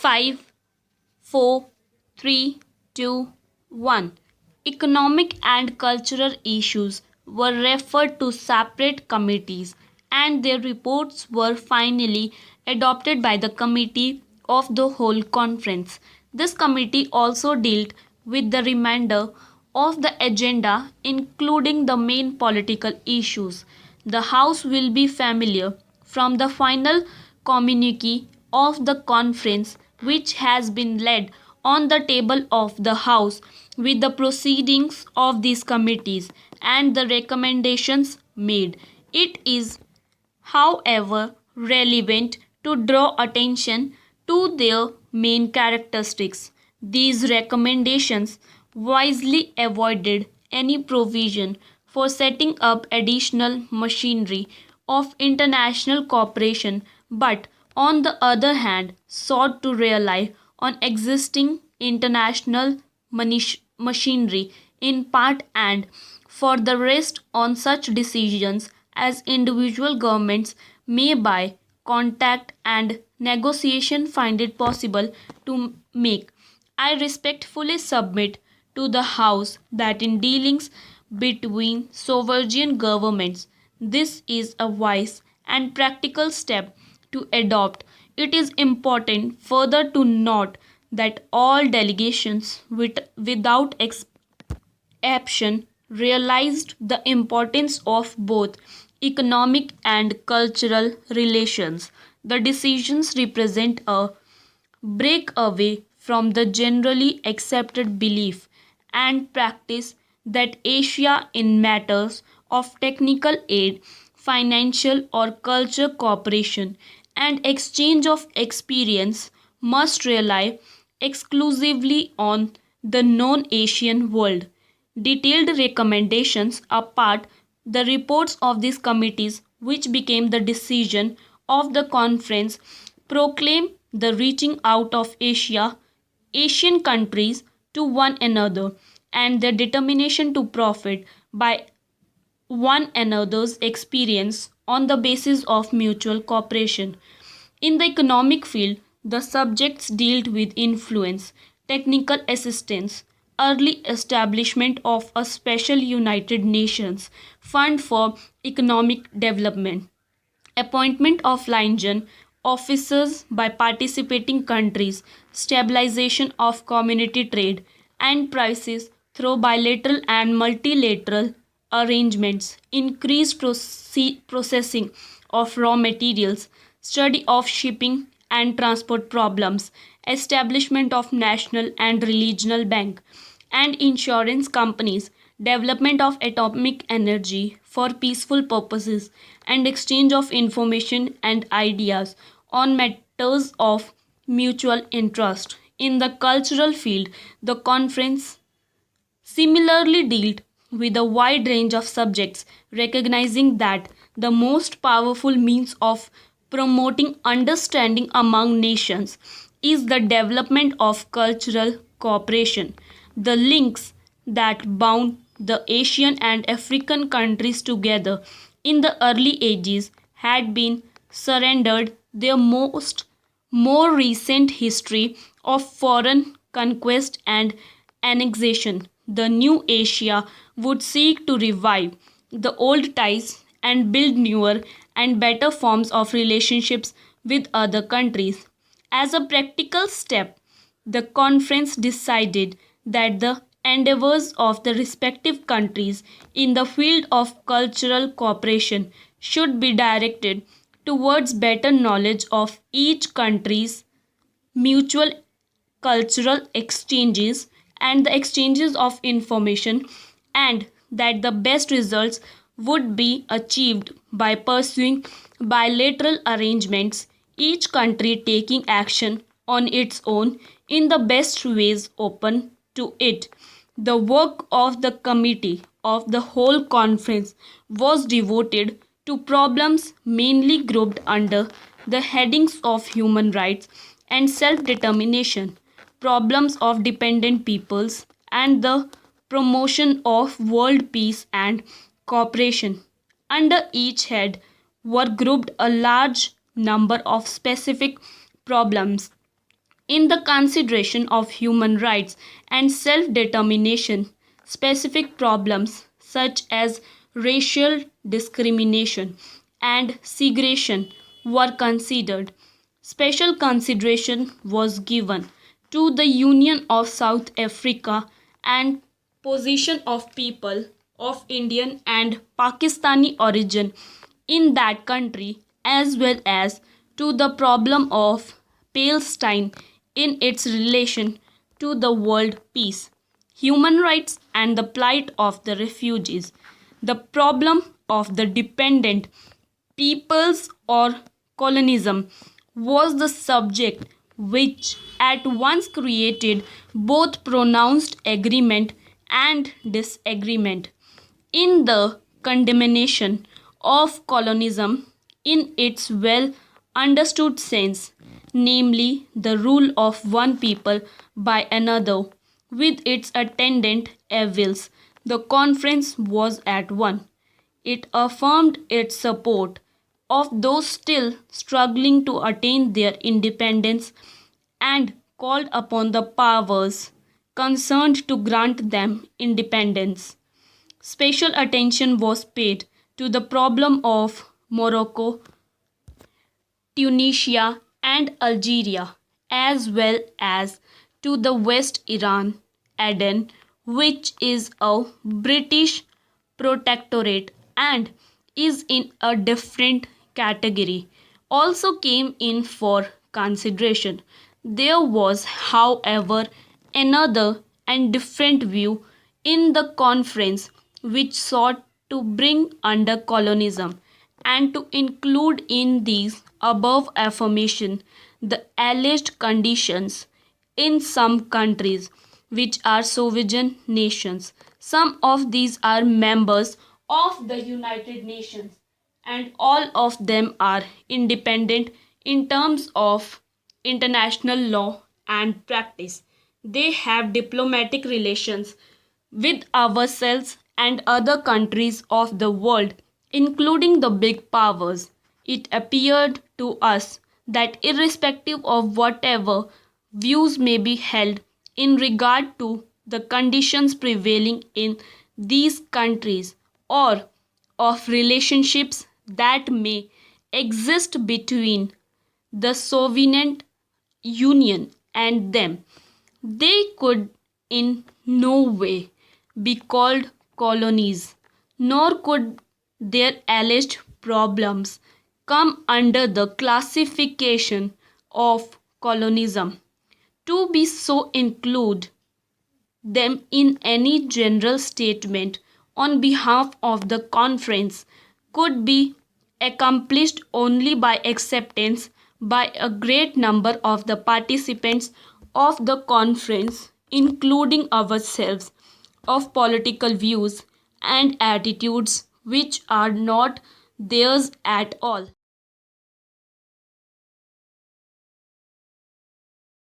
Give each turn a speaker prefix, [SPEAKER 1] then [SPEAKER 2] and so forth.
[SPEAKER 1] 5, 4, 3, 2, 1. Economic and cultural issues were referred to separate committees and their reports were finally adopted by the Committee of the Whole Conference. This committee also dealt with the remainder of the agenda, including the main political issues. The House will be familiar from the final communique of the conference, which has been laid on the table of the House with the proceedings of these committees and the recommendations made. It is, however, relevant to draw attention to their main characteristics. These recommendations wisely avoided any provision for setting up additional machinery of international cooperation, but on the other hand sought to rely on existing international machinery in part and for the rest on such decisions as individual governments may by contact and negotiation find it possible to make. I respectfully submit to the House that in dealings between sovereign governments, this is a wise and practical step to adopt. It is important further to note that all delegations without exception realized the importance of both economic and cultural relations. The decisions represent a break away from the generally accepted belief and practice that Asia in matters of technical aid, financial or culture cooperation, and exchange of experience must rely exclusively on the non Asian world. Detailed recommendations apart, the reports of these committees, which became the decision of the conference, proclaim the reaching out of Asian countries to one another and their determination to profit by one another's experience on the basis of mutual cooperation. In the economic field, the subjects dealt with influence, technical assistance, early establishment of a special United Nations Fund for Economic Development, appointment of liaison officers by participating countries, stabilization of community trade and prices through bilateral and multilateral arrangements, increased processing of raw materials, study of shipping and transport problems, establishment of national and regional bank and insurance companies, development of atomic energy for peaceful purposes, and exchange of information and ideas on matters of mutual interest. In the cultural field, the conference similarly dealt with a wide range of subjects, recognizing that the most powerful means of promoting understanding among nations is the development of cultural cooperation. The links that bound the Asian and African countries together in the early ages had been surrendered their more recent history of foreign conquest and annexation. The new Asia would seek to revive the old ties and build newer and better forms of relationships with other countries. As a practical step, the conference decided that the endeavors of the respective countries in the field of cultural cooperation should be directed towards better knowledge of each country's mutual cultural exchanges and the exchanges of information, and that the best results would be achieved by pursuing bilateral arrangements, each country taking action on its own in the best ways open to it. The work of the committee of the whole conference was devoted to problems mainly grouped under the headings of human rights and self determination, problems of dependent peoples, and the promotion of world peace and cooperation. Under each head were grouped a large number of specific problems in the consideration of human rights and self determination. Specific problems such as racial discrimination and segregation were considered. Special consideration was given to the Union of South Africa and position of people of Indian and Pakistani origin in that country, as well as to the problem of Palestine in its relation to the world peace, human rights, and the plight of the refugees. The problem of the dependent peoples or colonism was the subject which at once created both pronounced agreement and disagreement in the condemnation of colonism in its well understood sense, namely the rule of one people by another, with its attendant evils. The conference was at one. It affirmed its support of those still struggling to attain their independence and called upon the powers concerned to grant them independence. Special attention was paid to the problem of Morocco, Tunisia, and Algeria, as well as to the West Iran, Aden, which is a British protectorate and is in a different category, also came in for consideration. There was, however, another and different view in the conference which sought to bring under colonism and to include in these above affirmation the alleged conditions in some countries which are sovereign nations. Some of these are members of the United Nations and all of them are independent in terms of international law and practice. They have diplomatic relations with ourselves and other countries of the world, including the big powers. It appeared to us that, irrespective of whatever views may be held in regard to the conditions prevailing in these countries or of relationships that may exist between the Soviet Union and them, they could in no way be called colonies, nor could their alleged problems come under the classification of colonism. To be so include them in any general statement on behalf of the conference could be accomplished only by acceptance by a great number of the participants of the conference, including ourselves, of political views and attitudes which are not theirs at all.